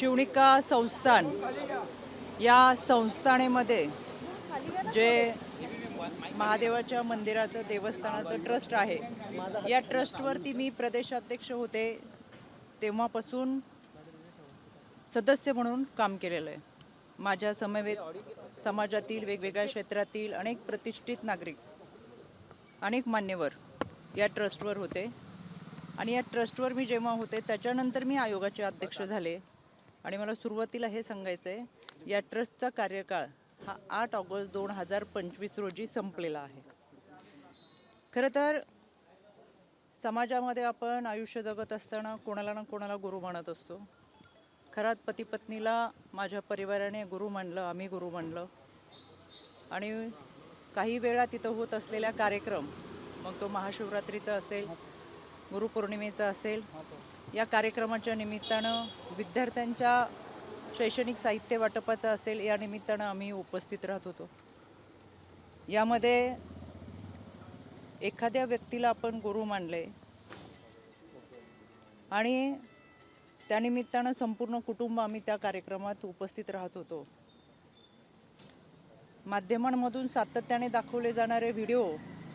शिवणिका संस्थान या संस्थानेमध्ये जे महादेवाच्या मंदिराचं देवस्थानाचं ट्रस्ट आहे, या ट्रस्टवरती मी प्रदेशाध्यक्ष होते तेव्हापासून सदस्य म्हणून काम केलेलं आहे. माझ्या समवेत समाजातील वेगवेगळ्या क्षेत्रातील अनेक प्रतिष्ठित नागरिक, अनेक मान्यवर या ट्रस्टवर होते आणि या ट्रस्टवर मी जेव्हा होते त्याच्यानंतर मी आयोगाचे अध्यक्ष झाले. आणि मला सुरुवातीला हे सांगायचं आहे, या ट्रस्टचा कार्यकाळ हा 8 ऑगस्ट 2025 रोजी संपलेला आहे. खरं तर समाजामध्ये आपण आयुष्य जगत असताना कोणाला ना कोणाला गुरु मानत असतो. खरात पती पत्नीला माझ्या परिवाराने गुरु मानलं, आम्ही गुरु मानलं. आणि काही वेळा तिथं होत असलेल्या कार्यक्रम, मग तो महाशिवरात्रीचा असेल, गुरुपौर्णिमेचा असेल, या कार्यक्रमाच्या निमित्तानं विद्यार्थ्यांच्या शैक्षणिक साहित्य वाटपाचा असेल, या निमित्तानं आम्ही उपस्थित राहत होतो. यामध्ये एखाद्या व्यक्तीला आपण गुरु मानले आणि त्यानिमित्तानं संपूर्ण कुटुंब आम्ही त्या कार्यक्रमात उपस्थित राहत होतो. माध्यमांमधून सातत्याने दाखवले जाणारे व्हिडिओ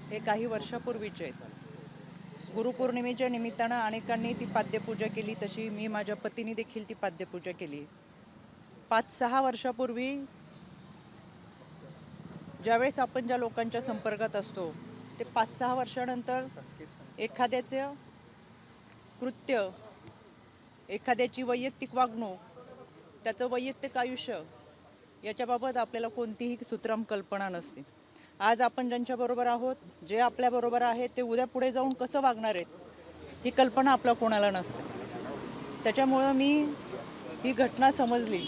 हे काही वर्षापूर्वीचे आहेत. गुरुपौर्णिमेच्या निमित्तानं अनेकांनी ती पाद्यपूजा केली, तशी मी माझ्या पतीने देखील ती पाद्यपूजा केली. 5-6 वर्षापूर्वी ज्यावेळेस आपण ज्या लोकांच्या संपर्कात असतो, ते 5-6 वर्षानंतर एखाद्याचं कृत्य, एखाद्याची वैयक्तिक वागणूक, त्याचं वैयक्तिक आयुष्य याच्याबाबत आपल्याला कोणतीही सुतराम कल्पना नसते. आज आपण ज्यांच्याबरोबर आहोत, जे आपल्याबरोबर आहेत, ते उद्या पुढे जाऊन कसं वागणार आहेत ही कल्पना आपल्या कोणाला नसते. त्याच्यामुळं मी ही घटना समजली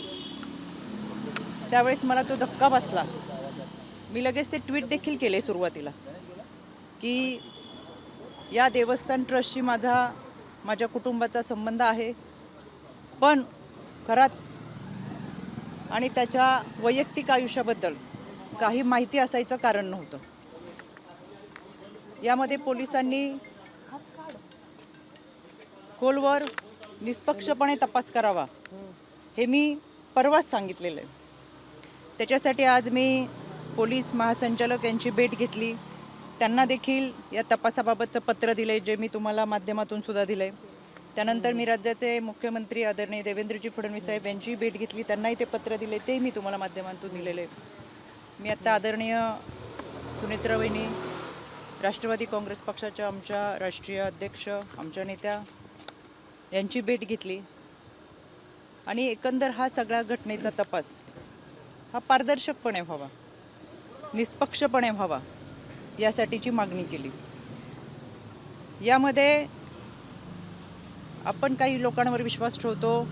त्यावेळेस मला तो धक्का बसला. मी लगेच ते ट्विट देखील केले सुरुवातीला, की या देवस्थान ट्रस्टशी माझ्या कुटुंबाचा संबंध आहे, पण खरात आणि त्याच्या वैयक्तिक आयुष्याबद्दल काही माहिती असायचं कारण नव्हतं. यामध्ये पोलिसांनी खोलवर निष्पक्षपणे तपास करावा हे मी परवाच सांगितलेलं आहे. त्याच्यासाठी आज मी पोलीस महासंचालक यांची भेट घेतली. त्यांना देखील या तपासाबाबतचं पत्र दिले, जे मी तुम्हाला माध्यमातून सुद्धा दिले. त्यानंतर मी राज्याचे मुख्यमंत्री आदरणीय देवेंद्रजी फडणवीस साहेब यांची भेट घेतली, त्यांनाही ते पत्र दिले, ते मी तुम्हाला माध्यमातून दिलेले. मी आता आदरणीय सुनेत्रा वहिनी, राष्ट्रवादी काँग्रेस पक्षाच्या आमच्या राष्ट्रीय अध्यक्ष, आमच्या नेत्या यांची भेट घेतली आणि एकंदर हा सगळ्या घटनेचा तपास हा पारदर्शकपणे व्हावा, निष्पक्षपणे व्हावा यासाठीची मागणी केली. यामध्ये आपण काही लोकांवर विश्वास ठेवतो,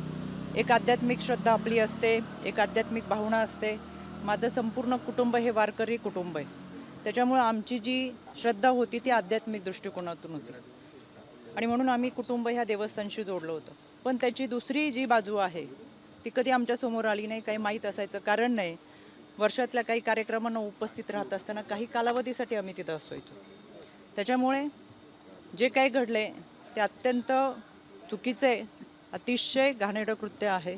एक आध्यात्मिक श्रद्धा आपली असते, एक आध्यात्मिक भावना असते. माझं संपूर्ण कुटुंब हे वारकरी कुटुंब आहे. त्याच्यामुळं आमची जी श्रद्धा होती ती आध्यात्मिक दृष्टिकोनातून होती आणि म्हणून आम्ही कुटुंब ह्या देवस्थानशी जोडलं होतं. पण त्याची दुसरी जी बाजू आहे ती कधी आमच्यासमोर आली नाही, काही माहीत असायचं कारण नाही. वर्षातल्या काही कार्यक्रमांना उपस्थित राहत असताना काही कालावधीसाठी आम्ही तिथं असायचो. त्याच्यामुळे जे काही घडले ते अत्यंत चुकीचे, अतिशय घाणेरडं कृत्य आहे.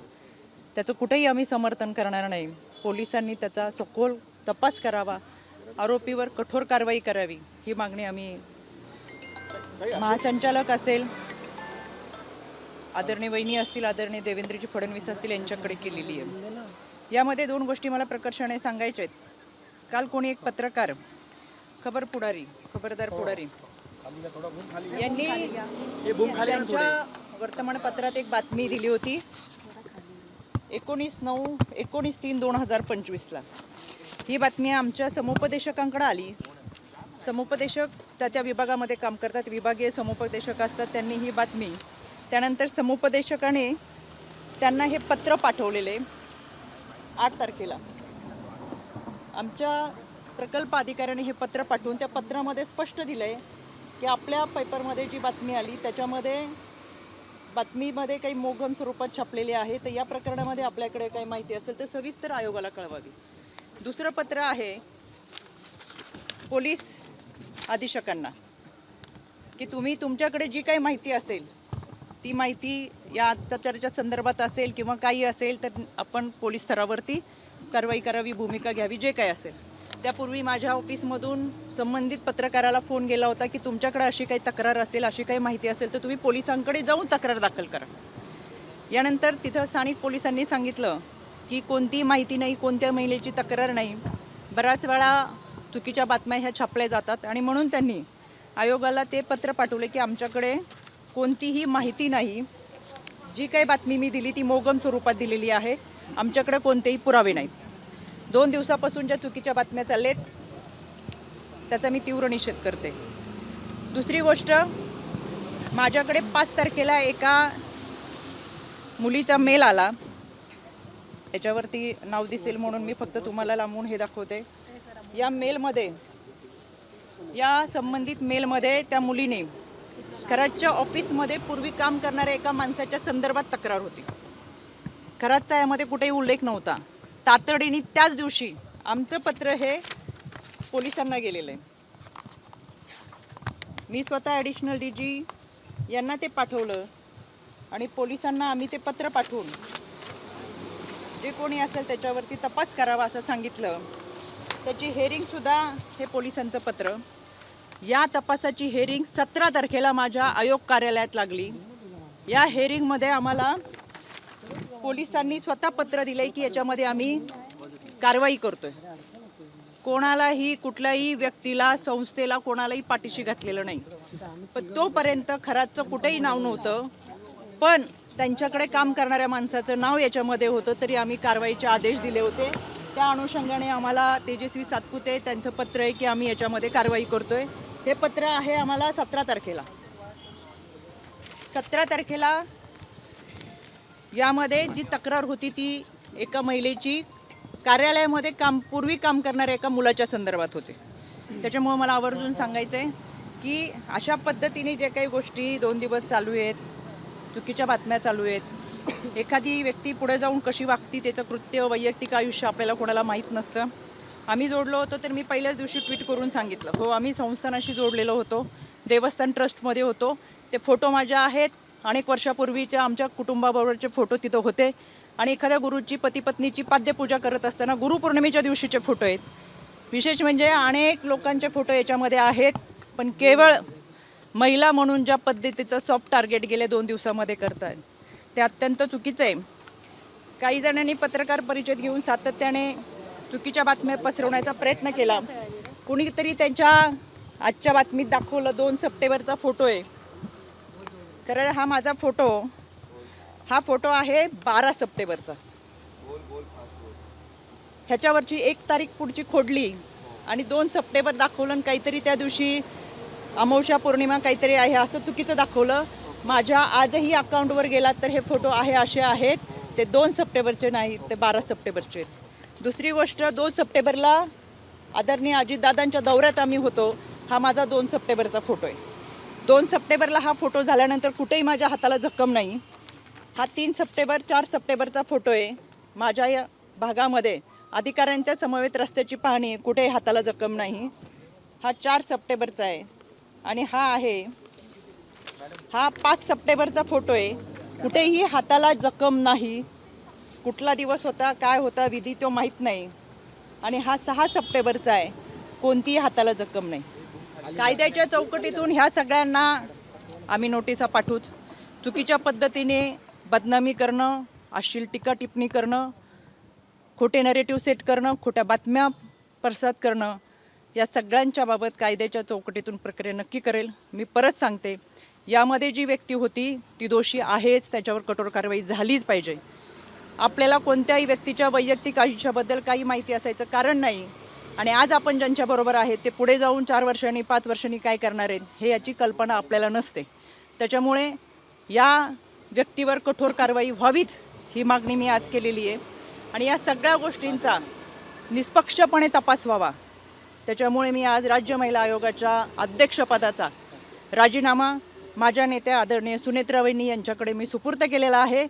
त्याचं कुठेही आम्ही समर्थन करणार नाही. पोलिसांनी त्याचा सखोल तपास करावा, आरोपीवर कठोर कारवाई करावी ही मागणी आम्ही महासंचालक असेल, आदरणीय वहिनी असतील, आदरणीय देवेंद्रजी फडणवीस असतील यांच्याकडे केलेली आहे. यामध्ये 2 गोष्टी मला प्रकर्षाने सांगायच्या आहेत. काल कोणी एक पत्रकार, खबरदार पुढारी यांनी त्यांच्या वर्तमानपत्रात एक बातमी दिली होती 19/3/2025ला. ही बातमी आमच्या समुपदेशकांकडे आली. समुपदेशक त्या विभागामध्ये काम करतात, विभागीय समुपदेशक असतात. त्यांनी ही बातमी, त्यानंतर समुपदेशकाने त्यांना हे पत्र पाठवलेले 8 तारखेला. आमच्या प्रकल्प अधिकाऱ्याने हे पत्र पाठवून त्या पत्रामध्ये स्पष्ट दिलं आहे की आपल्या पेपरमध्ये जी बातमी आली त्याच्यामध्ये बातमीमध्ये काही मोघम स्वरूपात छापलेले आहे, तर या प्रकरणामध्ये आपल्याकडे काही माहिती असेल तर सविस्तर आयोगाला कळवावी. दुसरं पत्र आहे पोलीस अधीक्षकांना की तुम्ही तुमच्याकडे जी काही माहिती असेल ती माहिती या अत्याचाराच्या संदर्भात असेल किंवा काही असेल तर आपण पोलीस स्तरावरती कारवाई करावी, भूमिका घ्यावी, जे काही असेल. त्यापूर्वी माझ्या ऑफिसमधून संबंधित पत्रकाराला फोन गेला होता की तुमच्याकडे अशी काही तक्रार असेल, अशी काही माहिती असेल तर तुम्ही पोलिसांकडे जाऊन तक्रार दाखल करा. यानंतर तिथं स्थानिक पोलिसांनी सांगितलं की कोणती माहिती नाही, कोणत्या महिलेची तक्रार नाही. बऱ्याच वेळा चुकीच्या बातम्या ह्या छापल्या जातात आणि म्हणून त्यांनी आयोगाला ते पत्र पाठवले की आमच्याकडे कोणतीही माहिती नाही, जी काही बातमी मी दिली ती मोगम स्वरूपात दिलेली आहे, आमच्याकडे कोणतेही पुरावे नाहीत. 2 दिवसापासून ज्या चुकीच्या बातम्या चाललेत त्याचा मी तीव्र निषेध करते. दुसरी गोष्ट, माझ्याकडे 5 तारखेला एका मुलीचा मेल आला. याच्यावरती नाव दिसेल म्हणून मी फक्त तुम्हाला लांबून हे दाखवते. या संबंधित मेलमध्ये त्या मुलीने खरातच्या ऑफिसमध्ये पूर्वी काम करणाऱ्या एका माणसाच्या संदर्भात तक्रार होती. खरातचा यामध्ये कुठेही उल्लेख नव्हता. तातडीने त्याच दिवशी आमचं पत्र हे पोलिसांना गेलेलं आहे. मी स्वतः ॲडिशनल DG यांना ते पाठवलं आणि पोलिसांना आम्ही ते पत्र पाठवून जे कोणी असेल त्याच्यावरती तपास करावा असं सांगितलं. त्याची हेअरिंगसुद्धा हे पोलिसांचं पत्र. या तपासाची हेअरिंग 17 तारखेला माझ्या आयोग कार्यालयात लागली. या हेअरिंगमध्ये आम्हाला पोलिसांनी स्वतः पत्र दिलं आहे की याच्यामध्ये आम्ही कारवाई करतोय. कोणालाही, कुठल्याही व्यक्तीला, संस्थेला, कोणालाही पाठीशी घातलेलं नाही. पण तोपर्यंत खरातचं कुठेही नाव नव्हतं, पण त्यांच्याकडे काम करणाऱ्या माणसाचं नाव याच्यामध्ये होतं, तरी आम्ही कारवाईचे आदेश दिले होते. त्या अनुषंगाने आम्हाला तेजस्वी सातपुते त्यांचं पत्र आहे की आम्ही याच्यामध्ये कारवाई करतोय. हे पत्र आहे आम्हाला 17 तारखेला. 17 तारखेला यामध्ये जी तक्रार होती ती एका महिलेची कार्यालयामध्ये पूर्वी काम करणाऱ्या एका मुलाच्या संदर्भात होते. त्याच्यामुळे मला आवर्जून सांगायचं आहे की अशा पद्धतीने जे काही गोष्टी 2 दिवस चालू आहेत, चुकीच्या बातम्या चालू आहेत, एखादी व्यक्ती पुढे जाऊन कशी वागती, त्याचं कृत्य, वैयक्तिक आयुष्य आपल्याला कोणाला माहीत नसतं. आम्ही जोडलो होतो तर मी पहिल्याच दिवशी ट्विट करून सांगितलं, हो आम्ही संस्थानाशी जोडलेलो होतो, देवस्थान ट्रस्टमध्ये होतो. ते फोटो माझ्या आहेत. अनेक वर्षापूर्वीच्या आमच्या कुटुंबाबरोबरचे फोटो तिथं होते आणि एखाद्या गुरुची, पतीपत्नीची पाद्यपूजा करत असताना गुरुपौर्णिमेच्या दिवशीचे फोटो आहेत. विशेष म्हणजे अनेक लोकांचे फोटो याच्यामध्ये आहेत, पण केवळ महिला म्हणून ज्या पद्धतीचं सॉफ्ट टार्गेट गेले 2 दिवसामध्ये करतात ते अत्यंत चुकीचं आहे. काही जणांनी पत्रकार परिषद घेऊन सातत्याने चुकीच्या बातम्या पसरवण्याचा प्रयत्न केला. कुणीतरी त्यांच्या आजच्या बातमीत दाखवलं 2 सप्टेंबरचा फोटो आहे. खरं हा माझा हा फोटो आहे 12 सप्टेंबरचा. ह्याच्यावरची 1 तारीख पुढची खोडली आणि 2 सप्टेंबर दाखवलं आणि काहीतरी त्या दिवशी अमावस्या पौर्णिमा काहीतरी आहे असं चुकीचं दाखवलं. माझ्या आजही अकाउंटवर गेलात तर हे फोटो असे आहेत, ते 2 सप्टेंबरचे नाहीत, ते 12 सप्टेंबरचे आहेत. दुसरी गोष्ट, 2 सप्टेंबरला आदरणीय अजितदादांच्या दौऱ्यात आम्ही होतो. हा माझा 2 सप्टेंबरचा फोटो आहे. 2 सप्टेंबरला हा फोटो झाल्यानंतर कुठेही माझ्या हाताला जखम नाही. हा 3 सप्टेंबर 4 सप्टेंबरचा फोटो आहे. माझ्या या भागामध्ये अधिकाऱ्यांच्या समवेत रस्त्याची पाहणी, कुठेही हाताला जखम नाही. हा 4 सप्टेंबरचा आहे आणि हा 5 सप्टेंबरचा फोटो आहे. कुठेही हाताला जखम नाही. कुठला दिवस होता, काय होता विधी तो माहीत नाही. आणि हा 6 सप्टेंबरचा आहे. कोणतीही हाताला जखम नाही. कायद्याच्या चौकटीतून ह्या सगळ्यांना आम्ही नोटिसा पाठवूच. चुकीच्या पद्धतीने बदनामी करणं, अश्लील टीका टिप्पणी करणं, खोटे नरेटिव्ह सेट करणं, खोट्या बातम्या प्रसाद करणं, या सगळ्यांच्या बाबत कायद्याच्या चौकटीतून प्रक्रिया नक्की करेल. मी परत सांगते, यामध्ये जी व्यक्ती होती ती दोषी आहेच, त्याच्यावर कठोर कारवाई झालीच पाहिजे. आपल्याला कोणत्याही व्यक्तीच्या वैयक्तिक आयुष्याबद्दल काही माहिती असायचं कारण नाही. आणि आज आपण ज्यांच्याबरोबर आहेत ते पुढे जाऊन 4 वर्षांनी 5 वर्षांनी काय करणार आहेत हे याची कल्पना आपल्याला नसते. त्याच्यामुळे या व्यक्तीवर कठोर कारवाई व्हावीच ही मागणी मी आज केलेली आहे. आणि या सगळ्या गोष्टींचा निष्पक्षपणे तपास व्हावा. त्याच्यामुळे मी आज राज्य महिला आयोगाच्या अध्यक्षपदाचा राजीनामा माझ्या नेत्या आदरणीय सुनेत्रा वहिनी यांच्याकडे मी सुपूर्द केलेला आहे.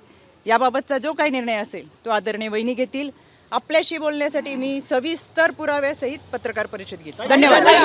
याबाबतचा जो काही निर्णय असेल तो आदरणीय वहिनी घेतील. आपल्याशी बोलण्यासाठी मी सविस्तर पुराव्यासहित पत्रकार परिषद घेतो. धन्यवाद.